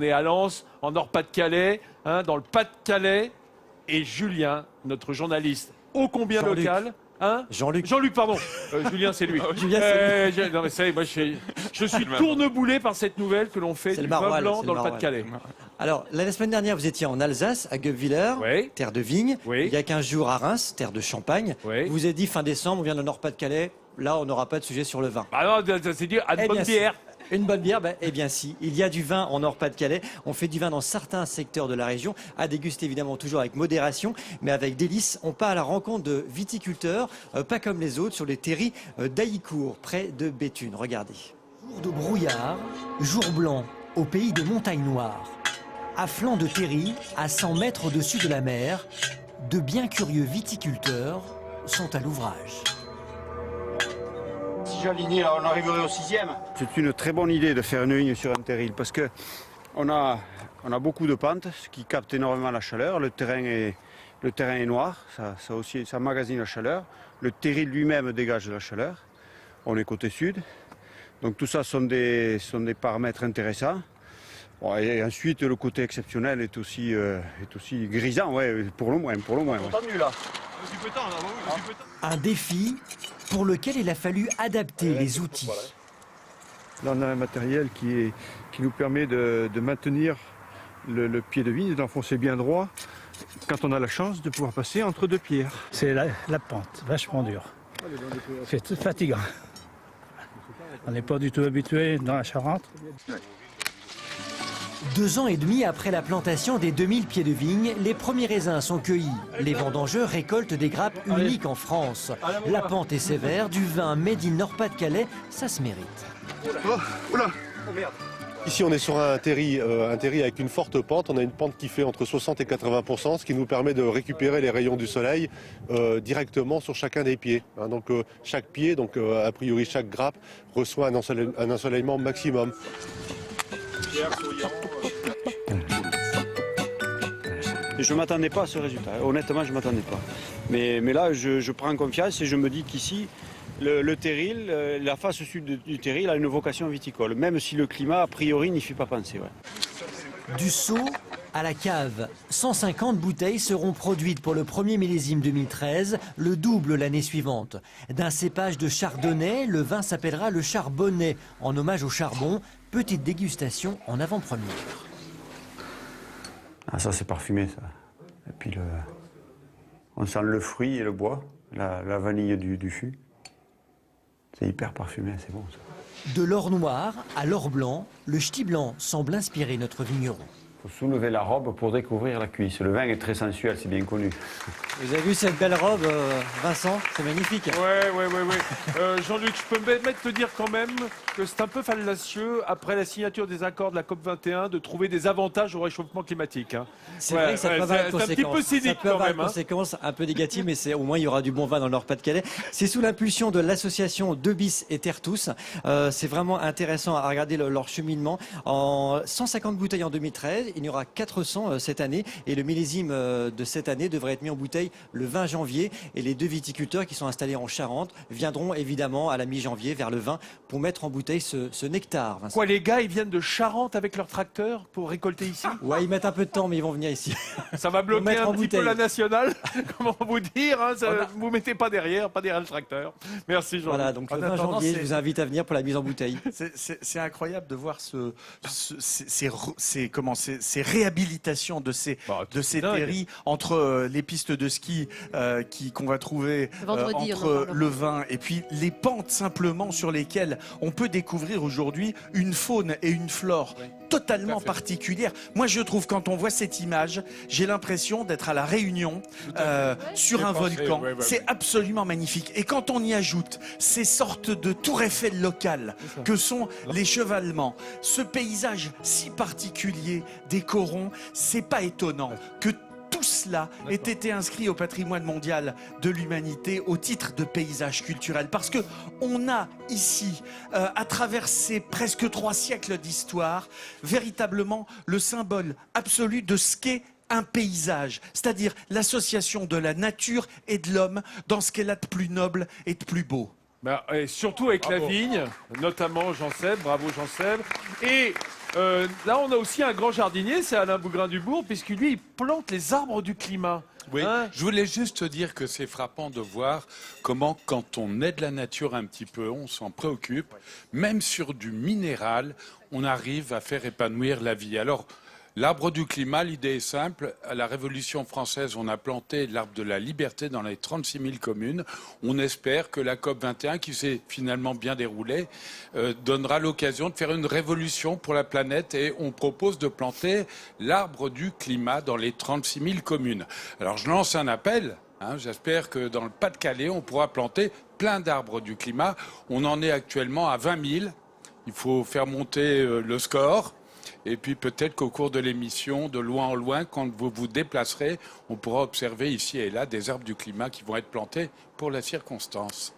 On est à Lens, en Nord-Pas-de-Calais, hein, dans le Pas-de-Calais. Et Julien, notre journaliste ô combien local. Hein, Jean-Luc. Jean-Luc, pardon. Julien, c'est lui. Julien, c'est lui. Non, mais ça y est, moi, je suis tourneboulé par cette nouvelle que l'on fait du vin blanc dans le Pas-de-Calais. Alors, la semaine dernière, vous étiez en Alsace, à Guebwiller, oui. terre de vigne. Oui. Il y a 15 jours à Reims, terre de champagne. Oui. Vous vous êtes dit, fin décembre, on vient de Nord-Pas-de-Calais. Là, on n'aura pas de sujet sur le vin. Ah non, c'est dire une bonne bière. Une bonne bière, eh bien si. Il y a du vin en Nord-Pas-de-Calais. On fait du vin dans certains secteurs de la région, à déguster évidemment toujours avec modération, mais avec délice. On part à la rencontre de viticulteurs, pas comme les autres, sur les terris d'Aillicourt, près de Béthune. Regardez. Jour de brouillard, jour blanc, au pays des montagnes noires. À flanc de terri, à 100 mètres au-dessus de la mer, de bien curieux viticulteurs sont à l'ouvrage. Si j'alignais, on arriverait au 6e. C'est une très bonne idée de faire une vigne sur un terril parce que on a beaucoup de pentes, ce qui capte énormément la chaleur. Le terrain est noir, ça emmagasine la chaleur. Le terril lui-même dégage de la chaleur. On est côté sud. Donc tout ça sont des paramètres intéressants. Bon, et ensuite, le côté exceptionnel est aussi grisant, ouais, pour le moins. Ouais. Un défi pour lequel il a fallu adapter les outils. Là, on a un matériel qui nous permet de maintenir le pied de vigne, d'enfoncer bien droit, quand on a la chance de pouvoir passer entre deux pierres. C'est la pente, vachement dure. C'est fatigant. On n'est pas du tout habitué dans la Charente. 2 ans et demi après la plantation des 2000 pieds de vigne, les premiers raisins sont cueillis. Les vendangeurs récoltent des grappes uniques en France. La pente est sévère, du vin made in Nord-Pas-de-Calais, ça se mérite. Ici, on est sur un terri avec une forte pente. On a une pente qui fait entre 60 et 80%, ce qui nous permet de récupérer les rayons du soleil directement sur chacun des pieds. Donc chaque pied, a priori chaque grappe, reçoit un ensoleillement maximum. Je ne m'attendais pas à ce résultat, honnêtement je ne m'attendais pas. Mais là je prends confiance et je me dis qu'ici, le terril, la face sud du terril a une vocation viticole, même si le climat a priori n'y fait pas penser. Ouais. Du seau à la cave, 150 bouteilles seront produites pour le premier millésime 2013, le double l'année suivante. D'un cépage de chardonnay, le vin s'appellera le charbonnet, en hommage au charbon. Petite dégustation en avant-première. Ah, ça c'est parfumé ça. Et puis on sent le fruit et le bois, la vanille du fût. C'est hyper parfumé, c'est bon ça. De l'or noir à l'or blanc, le ch'ti blanc semble inspirer notre vigneron. Il faut soulever la robe pour découvrir la cuisse. Le vin est très sensuel, c'est bien connu. Vous avez vu cette belle robe, Vincent? C'est magnifique. Ouais. Jean-Luc, je peux me permettre de te dire quand même que c'est un peu fallacieux, après la signature des accords de la COP21, de trouver des avantages au réchauffement climatique. Hein. C'est vrai que ça peut avoir une conséquence. C'est un petit peu cynique quand même. Hein. Conséquences un peu négatives, mais au moins il y aura du bon vin dans le Nord-Pas-de-Calais. C'est sous l'impulsion de l'association Deux Bis et Terre Tous. C'est vraiment intéressant à regarder leur cheminement. En 150 bouteilles en 2013, il y aura 400 cette année. Et le millésime de cette année devrait être mis en bouteille le 20 janvier. Et les deux viticulteurs qui sont installés en Charente viendront évidemment à la mi-janvier vers le 20 pour mettre en bouteille ce nectar. Vincent. Quoi, les gars, ils viennent de Charente avec leur tracteur pour récolter ici? Ouais, ils mettent un peu de temps, mais ils vont venir ici. Ça va bloquer un petit peu la nationale. Comment vous dire hein, vous mettez pas derrière le tracteur. Merci Jean-Luc. Voilà, donc le 20 janvier, je vous invite à venir pour la mise en bouteille. C'est incroyable de voir ces réhabilitations de ces terris entre les pistes de ski qu'on va trouver entre le vin et puis les pentes simplement sur lesquelles on peut découvrir aujourd'hui une faune et une flore totalement particulière. Moi, je trouve, quand on voit cette image, j'ai l'impression d'être à La Réunion, sur un volcan. C'est absolument magnifique. Et quand on y ajoute ces sortes de tours Eiffel locales que sont les chevalements, ce paysage si particulier des corons, c'est pas étonnant que tout cela ait été inscrit au patrimoine mondial de l'humanité au titre de paysage culturel. Parce que on a ici, à travers ces presque 3 siècles d'histoire, véritablement le symbole absolu de ce qu'est un paysage, c'est-à-dire l'association de la nature et de l'homme dans ce qu'elle a de plus noble et de plus beau. Et surtout avec la vigne, notamment Jean Seb, bravo Jean Seb. Et Là, on a aussi un grand jardinier, c'est Alain Bougrain-Dubourg, puisque lui, il plante les arbres du climat. Oui, Hein? je voulais juste dire que c'est frappant de voir comment, quand on aide la nature un petit peu, on s'en préoccupe, même sur du minéral, on arrive à faire épanouir la vie. Alors, l'arbre du climat, l'idée est simple. À la Révolution française, on a planté l'arbre de la liberté dans les 36 000 communes. On espère que la COP21, qui s'est finalement bien déroulée, donnera l'occasion de faire une révolution pour la planète et on propose de planter l'arbre du climat dans les 36 000 communes. Alors je lance un appel. J'espère que dans le Pas-de-Calais, on pourra planter plein d'arbres du climat. On en est actuellement à 20 000. Il faut faire monter le score. Et puis peut-être qu'au cours de l'émission, de loin en loin, quand vous vous déplacerez, on pourra observer ici et là des arbres du climat qui vont être plantés pour la circonstance.